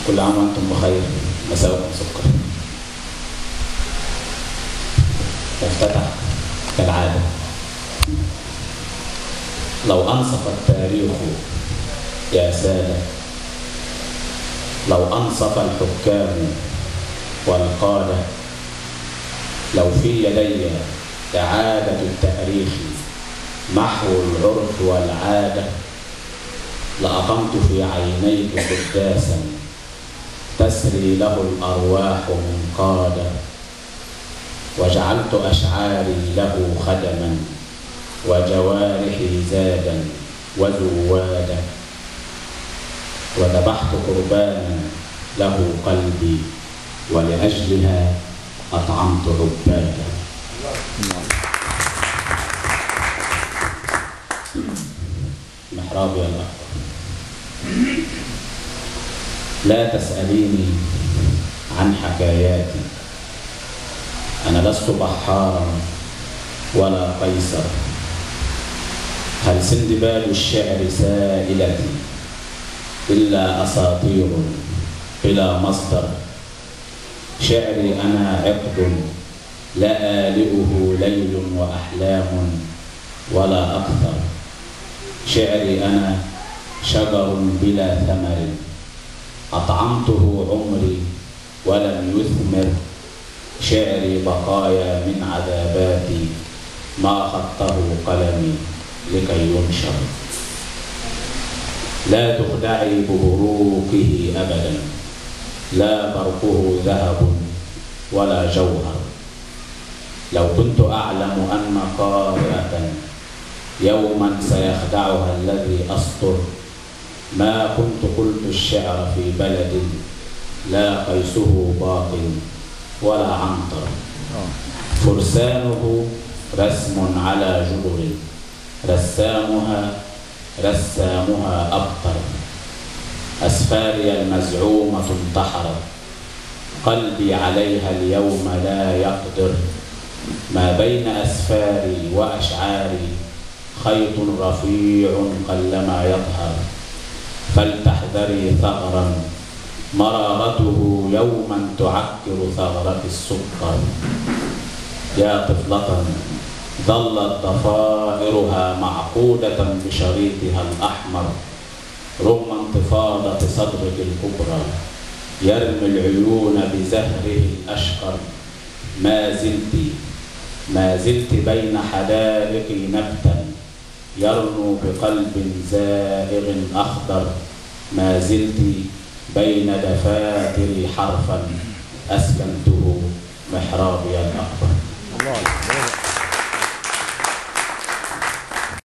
كل عام وأنتم بخير. مساءكم سكر. نفتتح كالعادة. لو أنصف التاريخ يا سادة، لو أنصف الحكام والقادة، لو في يدي إعادة التاريخ محو العرف والعادة، لأقمت في عينيك قداسا تسري له الأرواح منقادا، وجعلت أشعاري له خدما وجوارحي زادا وزوادا، وذبحت قربانا له قلبي ولأجلها أطعمت عبادا. محرابي الأكبر، لا تسأليني عن حكاياتي، أنا لست بحارا ولا قيصر، هل سندباد الشعر سائلتي إلا أساطير بلا مصدر، شعري أنا عقد لا آلئه ليل وأحلام ولا أكثر، شعري أنا شجر بلا ثمر أطعمته عمري ولم يثمر، شعري بقايا من عذاباتي ما خطه قلمي لكي ينشر، لا تخدعي ببروقه أبدا، لا برقه ذهب ولا جوهر، لو كنت أعلم أن قارئة يوما سيخدعها الذي أسطر، ما كنت قلت الشعر في بلد لا قيسه باق ولا عنتر، فرسانه رسم على جبر، رسامها أبطر، أسفاري المزعومة انتحرت، قلبي عليها اليوم لا يقدر، ما بين أسفاري وأشعاري خيط رفيع قلما يطهر، فلتحذري ثغرا مرارته يوما تعكر ثغرة السكر، يا طفلة ظلت ضفائرها معقودة بشريطها الأحمر، رغم انتفاضة صدرك الكبرى يرمي العيون بزهره الأشقر، ما زلت بين حدائق نبتا يرنو بقلب زائغ أخضر، ما زلت بين دفاتري حرفا أسكنته محرابي الأكبر.